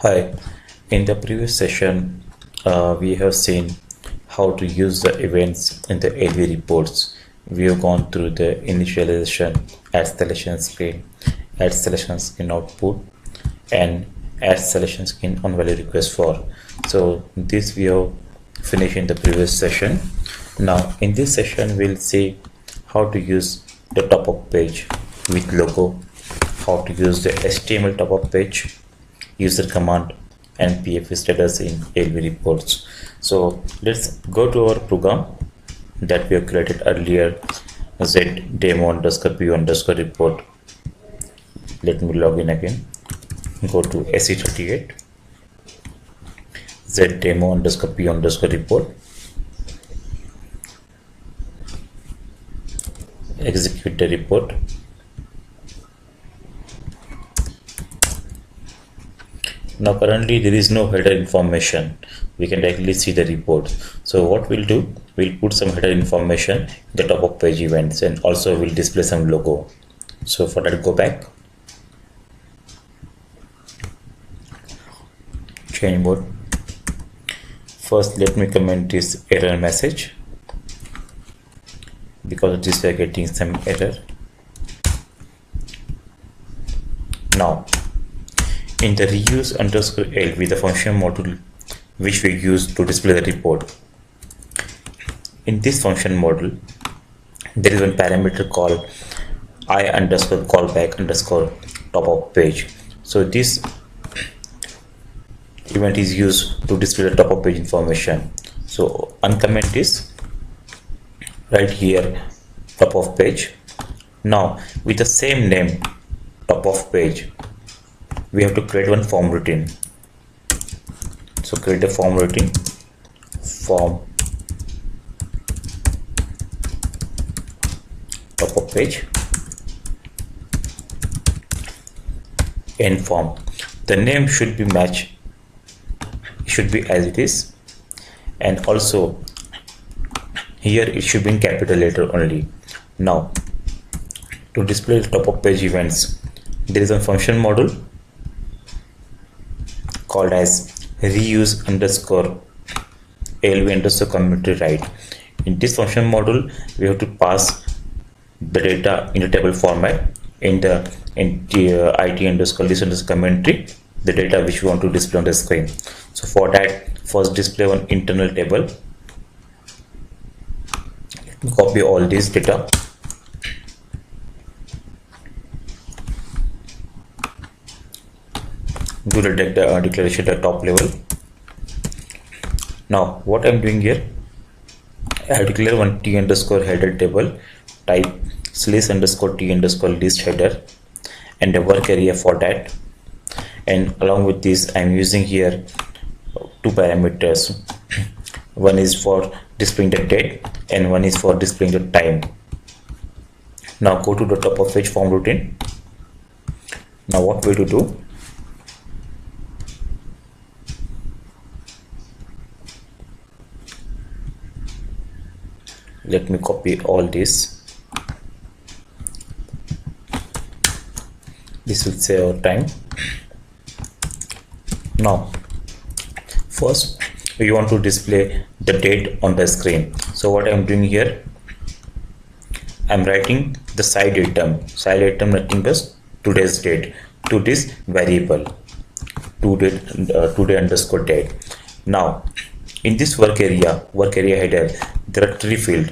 Hi, in the previous session, we have seen how to use the events in the LV reports. We have gone through the initialization, add selection screen output, and add selection screen on value request for. So this we have finished in the previous session. Now in this session, we'll see how to use the top-up page with logo, how to use the HTML top-up page, user command, and PFA status in LV reports. So let's go to our program that we have created earlier, z demo underscore p underscore report. Let me log in again. Go to SE38 z demo underscore p underscore report. Execute the report. Now currently there is no header information. We can directly see the report. So what we'll do, we'll put some header information in the top of page events, and also we'll display some logo. So for that, go back, change mode. First let me comment this error message, because of this we are getting some error. Now in the reuse underscore LV, the function module which we use to display the report, in this function module there is one parameter called I underscore callback underscore top of page. So this event is used to display the top of page information. So uncomment this right here, top of page. Now with the same name, top of page, we have to create one form routine. So create a form routine, form top of page, end form. The name should be matched, should be as it is, and also here it should be in capital letter only. Now to display the top of page events, there is a function module called as reuse underscore LV underscore community right. In this function module, we have to pass the data in a table format in the IT underscore list underscore commentary, the data which we want to display on the screen. So for that, first display one internal table. Let me copy all this data. Do the declaration at top level. Now what I'm doing here, I have declared one t underscore header table, type slash underscore t underscore list header, and a work area for that. And along with this, I'm using here two parameters. One is for displaying the date and one is for displaying the time. Now go to the top of page form routine. Now what we to do, let me copy all this. This will save our time. Now first we want to display the date on the screen. So what I'm doing here, I'm writing the side item nothing but today's date to this variable today underscore date. Now in this work area header, there are three fields.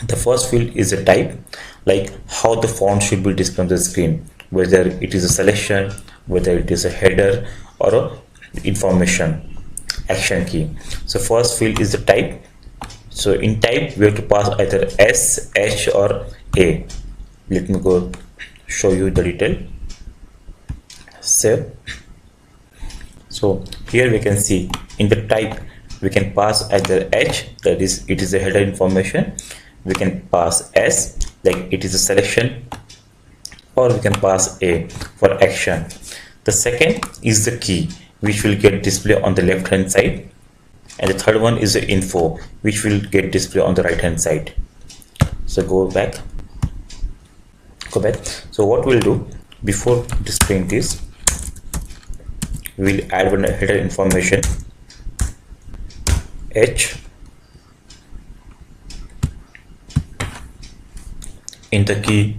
The first field is a type, like how the font should be displayed on the screen, whether it is a selection, whether it is a header or a information action key. So first field is the type. So in type we have to pass either S, H or A. Let me go show you the detail. Save. So here we can see in the type we can pass either H, that is it is a header information. We can pass S, like it is a selection, or we can pass A for action. The second is the key, which will get displayed on the left hand side, and the third one is the info, which will get displayed on the right hand side. So go back. So what we'll do, before displaying this, we will add one header information H in the key,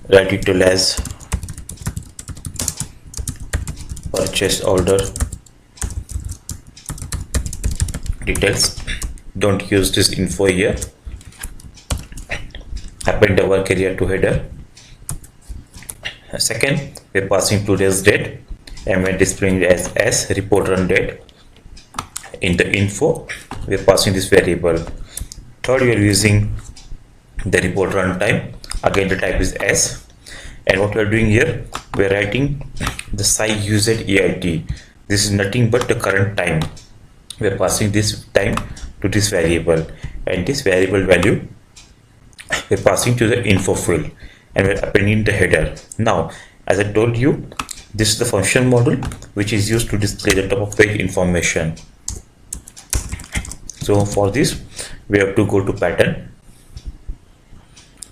write it as purchase order details. Don't use this info here. Append the work area to header. Second, we're passing today's date and we're displaying it as report run date. In the info, we're passing this variable. Third, we are using the report run time. Again, the type is S. And what we are doing here, we are writing the site used EIT. This is nothing but the current time. We are passing this time to this variable, and this variable value we are passing to the info field, and we are appending the header. Now, as I told you, this is the function model which is used to display the top of page information. So for this, we have to go to pattern.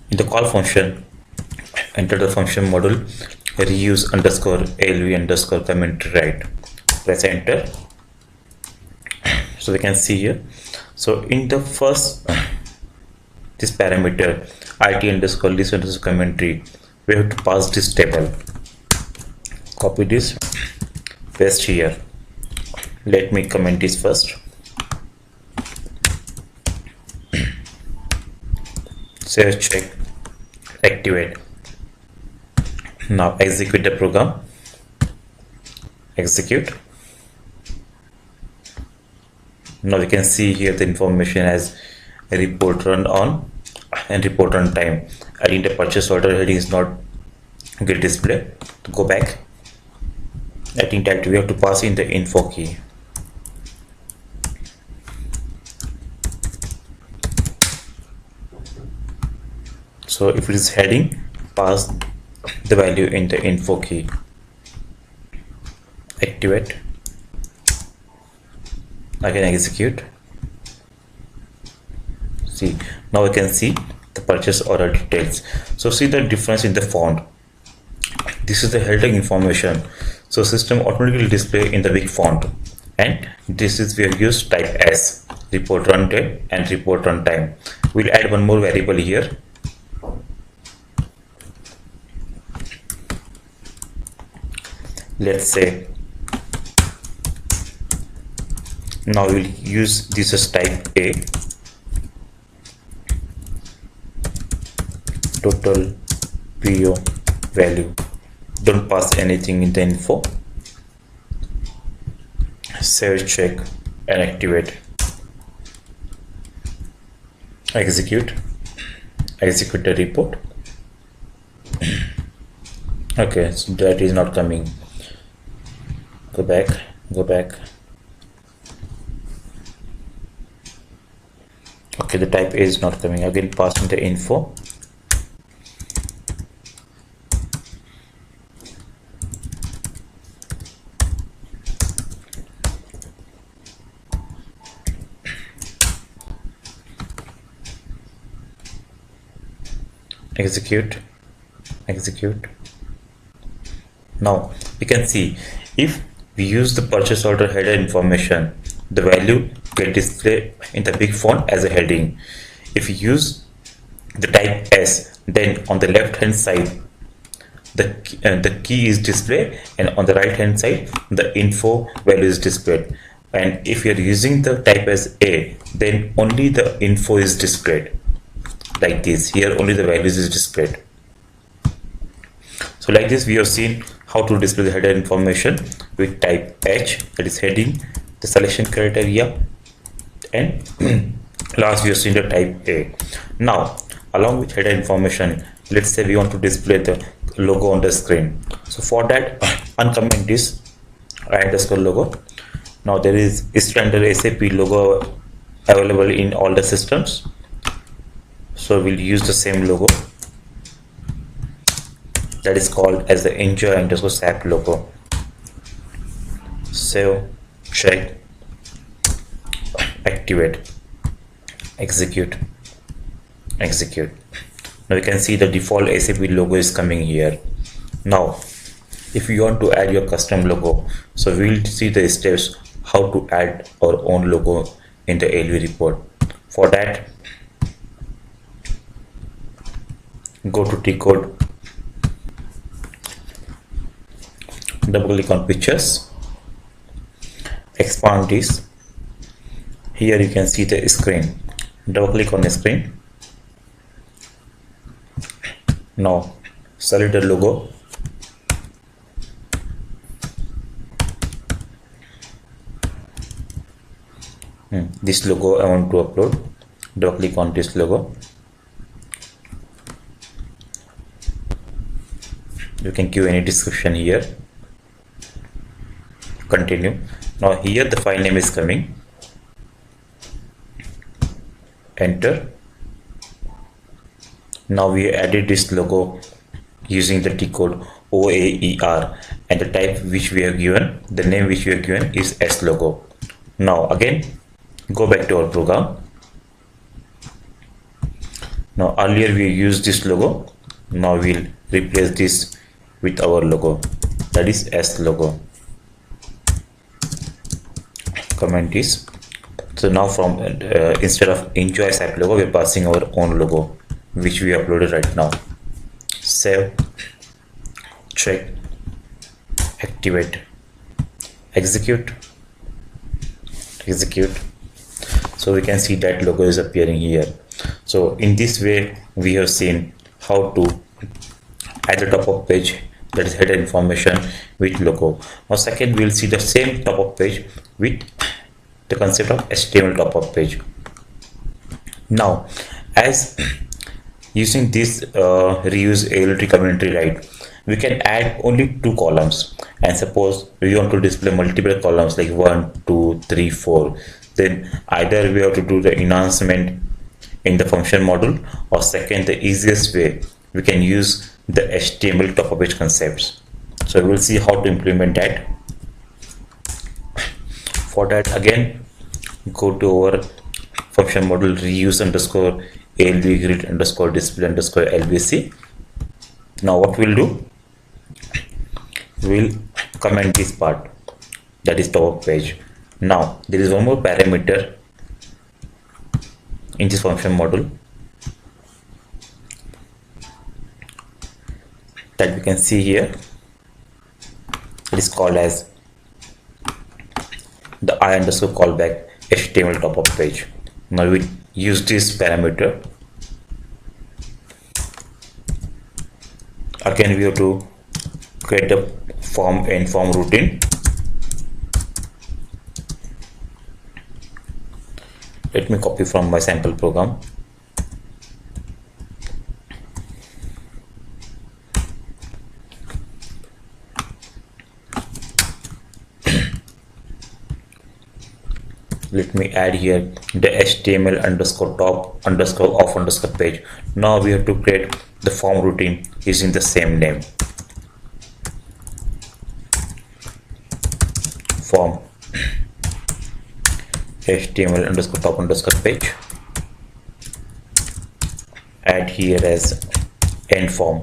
In the call function, enter the function model reuse underscore ALV underscore commentary right. Press enter. So we can see here. So in the first this parameter IT underscore list underscore commentary, we have to pass this table. Copy this, paste here. Let me comment this first. Save, check, activate. Now execute the program. Execute. Now we can see here the information as report run on and report run time. I think the purchase order heading is not get display. To go back, I think that we have to pass in the info key. So if it is heading, pass the value in the info key. Activate. Again execute. See, now we can see the purchase order details. So see the difference in the font. This is the heading information, so system automatically display in the big font, and this is we have used type S, report run date and report run time. We'll add one more variable here. Let's say now we'll use this as type A, total PO value. Don't pass anything in the info. Save, check and activate. Execute the report. Okay, so that is not coming. Go back. Okay, the type A is not coming. Again, passing the info. Execute. Now you can see if we use the purchase order header information, the value get displayed in the big font as a heading. If you use the type S, then on the left hand side the key is displayed, and on the right hand side the info value is displayed. And if you are using the type as A, then only the info is displayed like this. Here only the values is displayed. So like this we have seen how to display the header information with type H, that is heading, the selection criteria, and last we have seen the type A. Now along with header information, let's say we want to display the logo on the screen. So for that, uncomment this underscore logo. Now there is standard SAP logo available in all the systems, so we'll use the same logo, that is called as the enjoy underscore SAP logo. Save, check, activate, execute. Now you can see the default SAP logo is coming here. Now if you want to add your custom logo, so we'll see the steps how to add our own logo in the LV report. For that, go to T code, double click on pictures, expand this. Here you can see the screen. Double click on the screen. Now select the logo. This logo I want to upload. Double click on this logo. You can give any description here. Continue. Now here the file name is coming. Enter. Now we added this logo using the T code OAER, and the type which we have given, the name which we have given is S logo. Now again go back to our program. Now earlier we used this logo. Now we'll replace this with our logo, that is S logo. Comment is, so now from instead of enjoy SAP logo, we're passing our own logo which we uploaded right now. Save, check, activate, execute. So we can see that logo is appearing here. So in this way we have seen how to add the top of page, that is header information with logo. Now second, we'll see the same top of page with the concept of HTML top of page. Now as using this reuse ALT commentary, right, we can add only 2 columns, and suppose we want to display multiple columns like 1, 2, 3, 4, then either we have to do the enhancement in the function module, or second, the easiest way, we can use the HTML top of page concepts. So we'll see how to implement that. For that, again go to our function module reuse underscore ALV grid underscore display underscore LVC. Now what we'll do, we'll comment this part, that is top of page. Now there is one more parameter in this function module that we can see here. It is called as the I underscore callback HTML top of page. Now we use this parameter. Again we have to create a form and form routine. Let me copy from my sample program. Let me add here the HTML underscore top underscore off underscore page. Now we have to create the form routine using the same name. Form HTML underscore top underscore page. Add here as end form.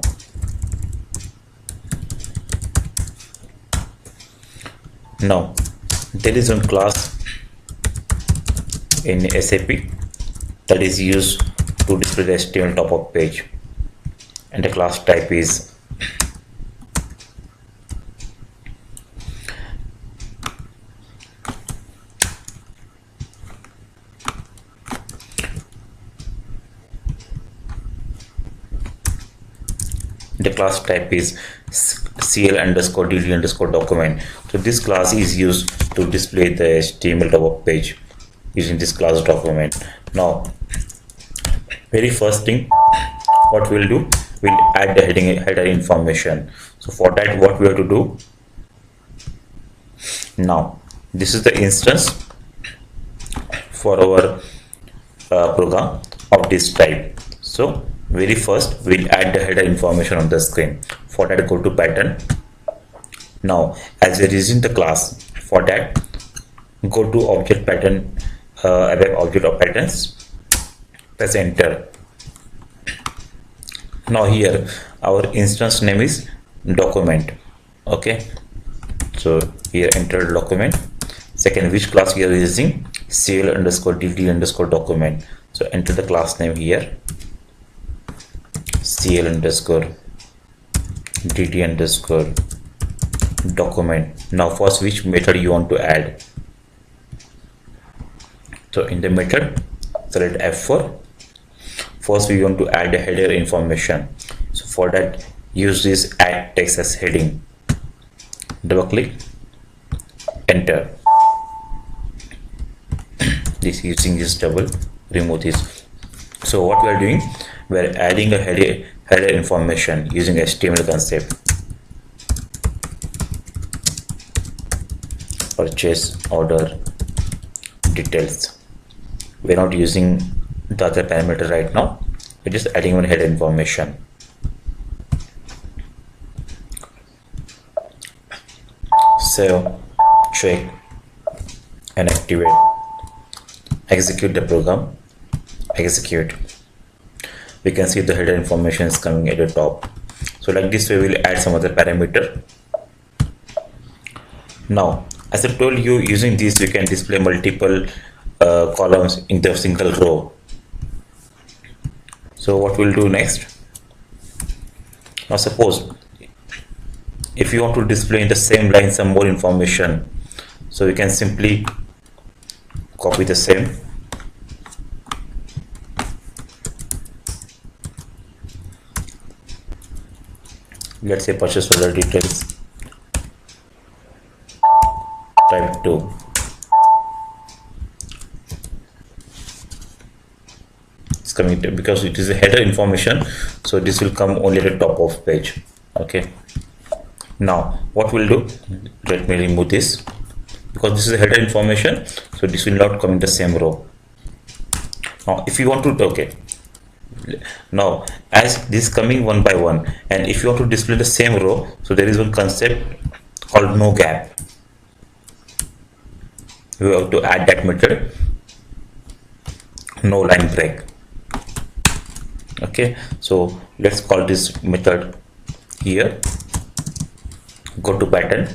Now there is one class in SAP that is used to display the HTML top of page, and the class type is CL underscore DD underscore document. So this class is used to display the HTML top of page using this class document. Now very first thing what we'll do, we'll add the header information. So for that, what we have to do, now this is the instance for our program of this type. So very first we'll add the header information on the screen. For that, go to pattern. Now as we're using the class, for that go to object pattern, ABAP object of patterns, press enter. Now here our instance name is document. Okay, so here enter document. Second, which class we are using? CL underscore dd underscore document. So enter the class name here, CL underscore dd underscore document. Now first, which method you want to add? So in the method, select F4. First we want to add a header information. So for that, use this add text as heading. Double click, enter. This using this double, remove this. So what we are doing, we are adding a header information using HTML concept. Purchase order details. We are not using the other parameter right now. We're just adding one header information. Save, check, and activate. Execute the program. Execute. We can see the header information is coming at the top. So like this way, we'll add some other parameter. Now, as I told you, using this you can display multiple columns in the single row. So what we'll do next? Now suppose if you want to display in the same line some more information, so we can simply copy the same. Let's say purchase order details, type 2. It's coming to, because it is a header information, so this will come only at the top of page. Okay, now what we'll do, let me remove this because this is a header information, so this will not come in the same row. Now if you want to, okay, now as this coming one by one, and if you want to display the same row, so there is one concept called no gap. We have to add that method, no line break. Okay, so let's call this method here. Go to pattern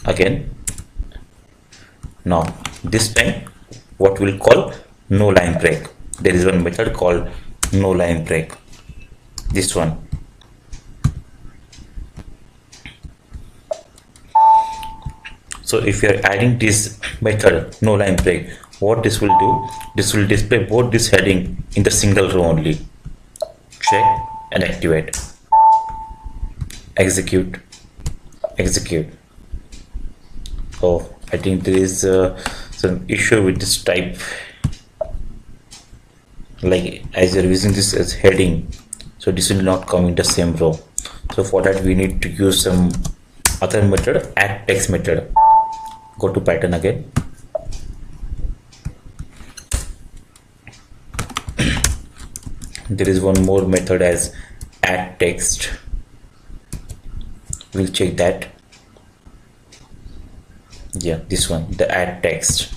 again. Now this time what we'll call no line break. There is one method called no line break, this one. So if you are adding this method no line break, what this will do, this will display both this heading in the single row only. Check and activate. Execute. Execute. Oh, I think there is some issue with this type. Like as you're using this as heading, so this will not come in the same row. So for that we need to use some other method, add text method. Go to pattern again. There is one more method as add text. We'll check that. Yeah, this one, the add text.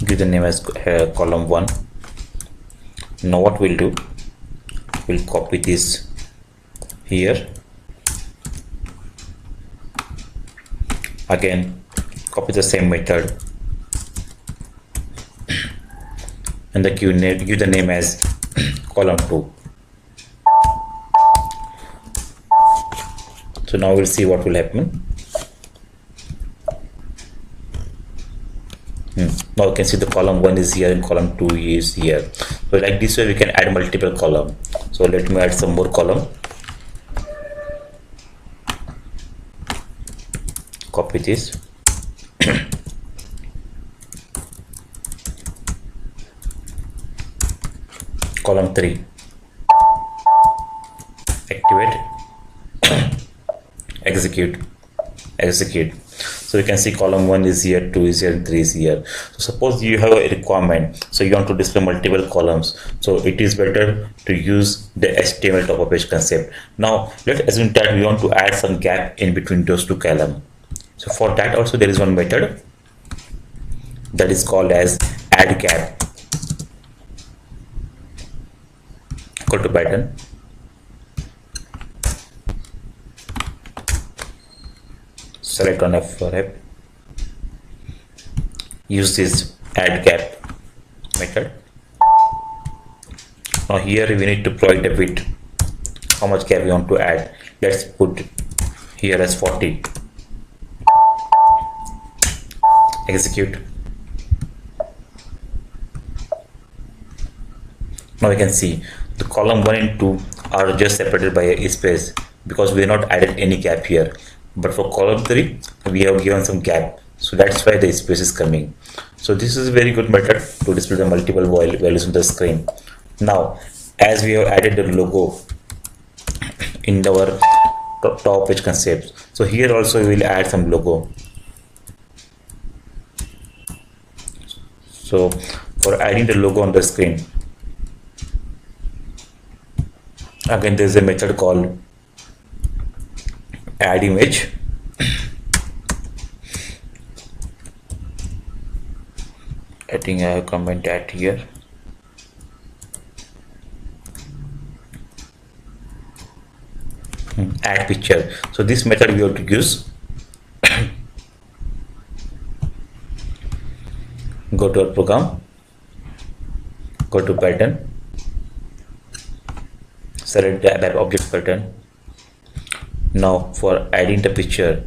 Give the name as column 1. Now what we'll do, we'll copy this here. Again, copy the same method and the give the name as column 2. So now we'll see what will happen. Now you can see the column 1 is here and column 2 is here. So like this way we can add multiple column. So let me add some more column. Copy this. Column 3. Activate. Execute. Execute. So you can see column 1 is here, 2 is here, and 3 is here. So suppose you have a requirement, so you want to display multiple columns, so it is better to use the HTML top of page concept. Now let's assume that we want to add some gap in between those two columns. So for that also there is one method that is called as add gap. Go to pattern, select on F for F, use this add gap method. Now here we need to provide a bit how much gap we want to add. Let's put here as 40. Execute. Now you can see the column 1 and 2 are just separated by a space because we have not added any gap here, but for column 3 we have given some gap, so that's why the space is coming. So this is a very good method to display the multiple values on the screen. Now as we have added the logo in our top page concepts, so here also we will add some logo. So for adding the logo on the screen, again there is a method called add image. I think I have comment that here. Add picture. So this method we have to use. Go to our program, go to pattern, select the ABAP object pattern. Now for adding the picture,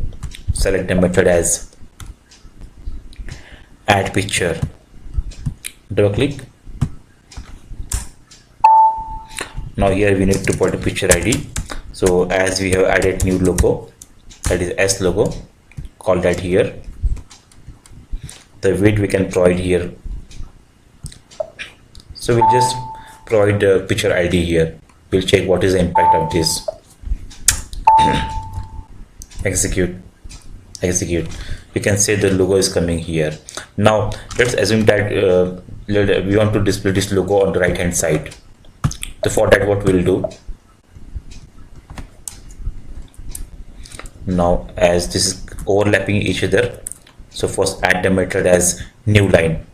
select the method as add picture. Double click. Now here we need to put the picture ID. So as we have added new logo, that is S logo, call that here. The width we can provide here. So we'll just provide the picture ID here. We'll check what is the impact of this. Execute. You can say the logo is coming here. Now let's assume that we want to display this logo on the right hand side. So for that what we'll do, now as this is overlapping each other, so first add the method as new line.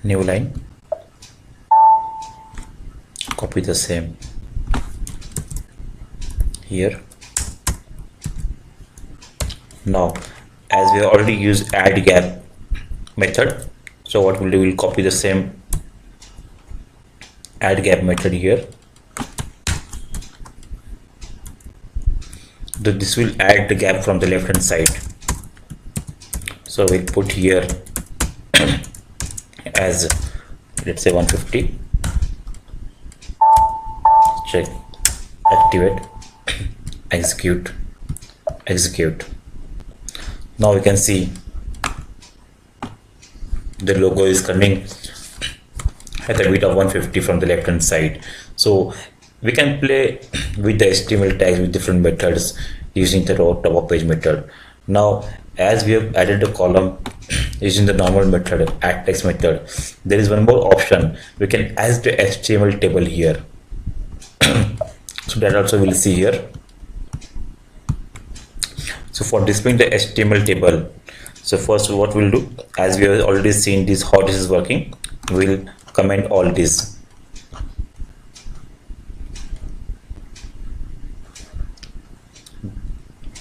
New line, copy the same here. Now as we have already used add gap method, so what we'll do, we'll copy the same add gap method here. This will add the gap from the left hand side, so we'll put here as, let's say 150. Check, activate, execute. Now we can see the logo is coming at a width of 150 from the left hand side. So we can play with the HTML tags with different methods using the top of page method. Now as we have added the column using the normal method, add text method, there is one more option. We can add the HTML table here. So that also we'll see here. So for displaying the HTML table, so first what we'll do, as we have already seen this how this is working, we'll comment all this.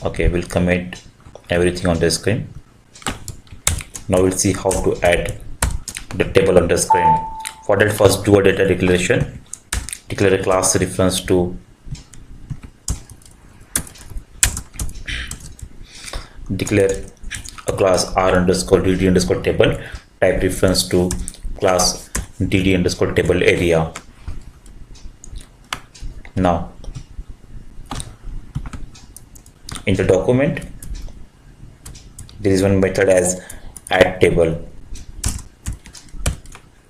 Okay, we'll comment everything on the screen. Now we'll see how to add the table on the screen. For that, first do a data declaration. Declare a class reference to declare a class r underscore dd underscore table, type reference to class dd underscore table area. Now in the document there is one method as add table.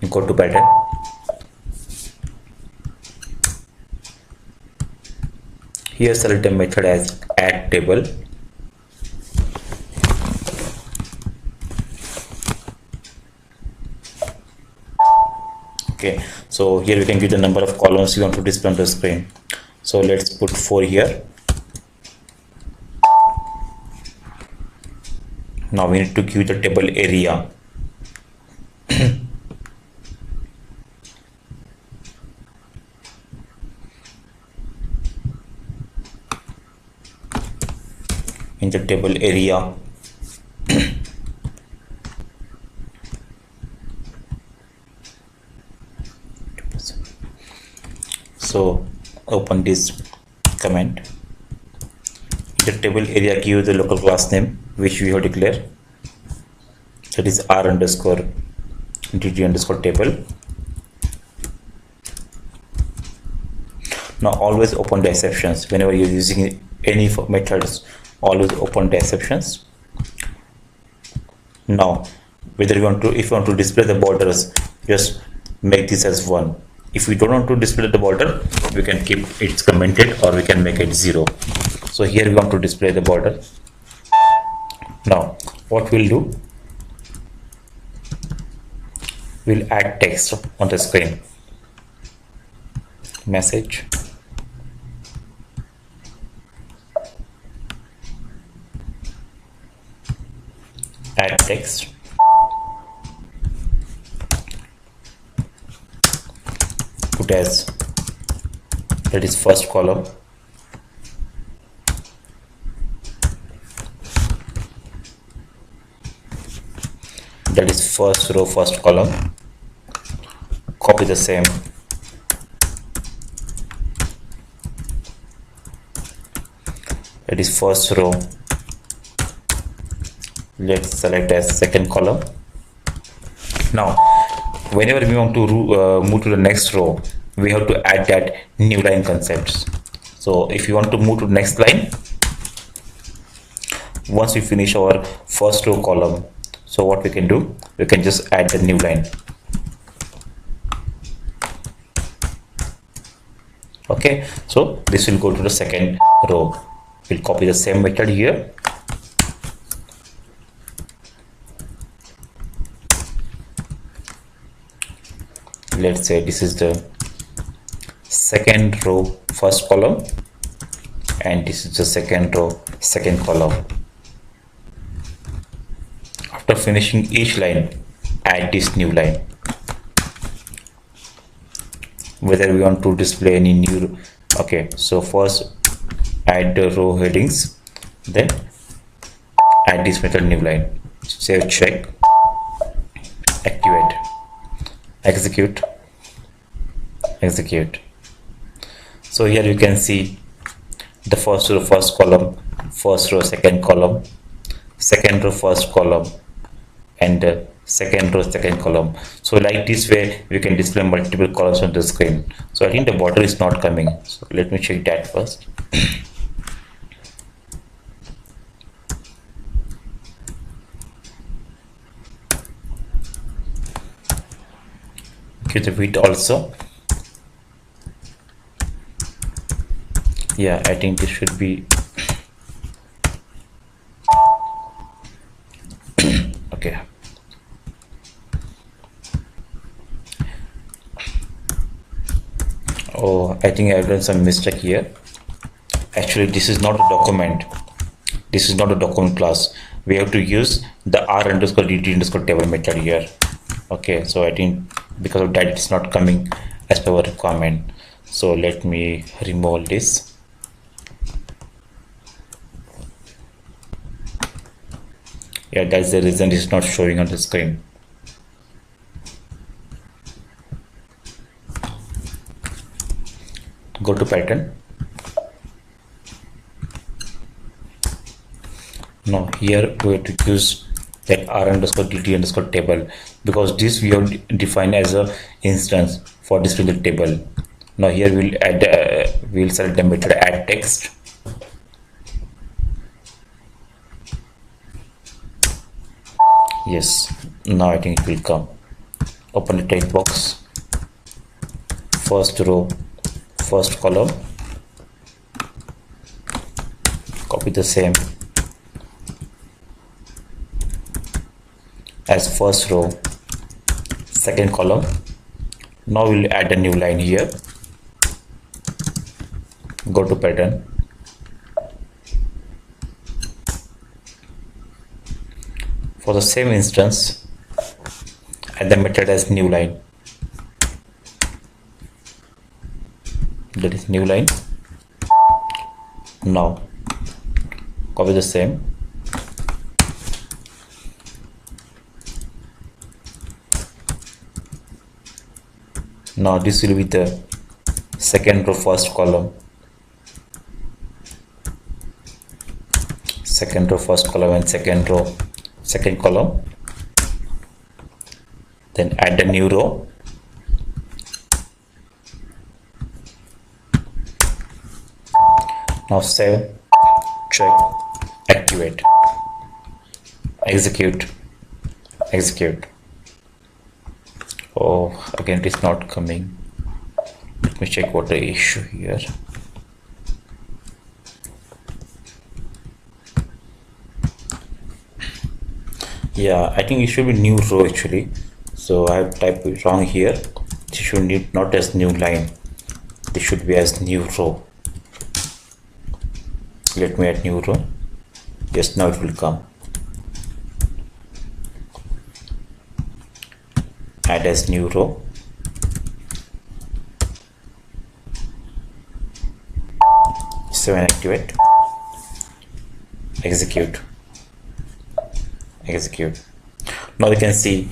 Go to pattern, here select a method as add table. Okay, so here we can give the number of columns you want to display on the screen. So let's put 4 here. Now we need to give the table area. In the table area, so open this command. The table area give the local class name which we have declared, that is r underscore dt underscore table. Now always open the exceptions whenever you're using any methods. Always open the exceptions. Now whether you want to, if you want to display the borders, just make this as 1. If we don't want to display the border, we can keep it commented or we can make it 0. So here we want to display the border. Now what we'll do, we'll add text on the screen. Message, add text, put as, that is first column, that is first row first column. Copy the same, that is first row. Let's select as second column. Now whenever we want to move to the next row, we have to add that new line concepts. So if you want to move to the next line, once we finish our first row column, so what we can do, we can just add the new line. Okay, so this will go to the second row. We'll copy the same method here. Let's say this is the second row first column and this is the second row second column. After finishing each line, add this new line. Whether we want to display any new, okay, so first add the row headings, then add this method new line. Save, check, activate, execute, execute. So here you can see the first row first column, first row second column, second row first column, and second row second column. So like this way we can display multiple columns on the screen. So I think the border is not coming, so let me check that first. Give the width also. Yeah, I think this should be okay. Oh, I think I've done some mistake here. Actually, this is not a document. This is not a document class. We have to use the r underscore dt underscore table method here. Okay, so I think because of that it's not coming as per our requirement. So let me remove this. Yeah, that's the reason it's not showing on the screen. Go to pattern. Now here we have to use that r underscore dt underscore table, because this we have defined as a instance for displaying the table. Now here we'll add we'll select the method add text. Yes, now I think it will come. Open the text box, first row first column, copy the same as first row second column, Now we'll add a new line here. Go to pattern. For the same instance, add the method as new line. That is new line. Now copy the same. Now this will be the second row, first column. Second row, first column, and second row, second column. Then add the new row. Now save, check, activate, execute, execute. Oh, again it is not coming. Let me check what the issue here. Yeah, I think it should be new row actually. So I have typed it wrong here. It should need not as new line. It should be as new row. Let me add new row. Yes, now it will come. Add as new row. Save and activate. Execute. Execute. Now you can see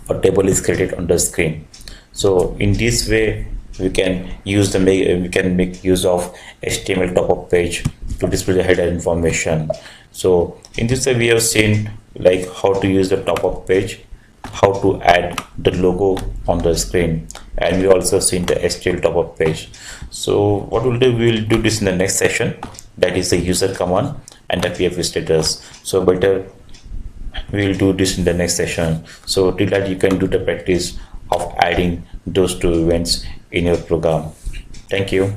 a table is created on the screen. So in this way we can use make use of HTML top-up page to display the header information. So in this way we have seen like how to use the top-up page, how to add the logo on the screen, and we also seen the HTML top-up page. So what we'll do, we will do this in the next session, that is the user command and the PF status. So better we will do this in the next session. So till that you can do the practice of adding those two events in your program. Thank you.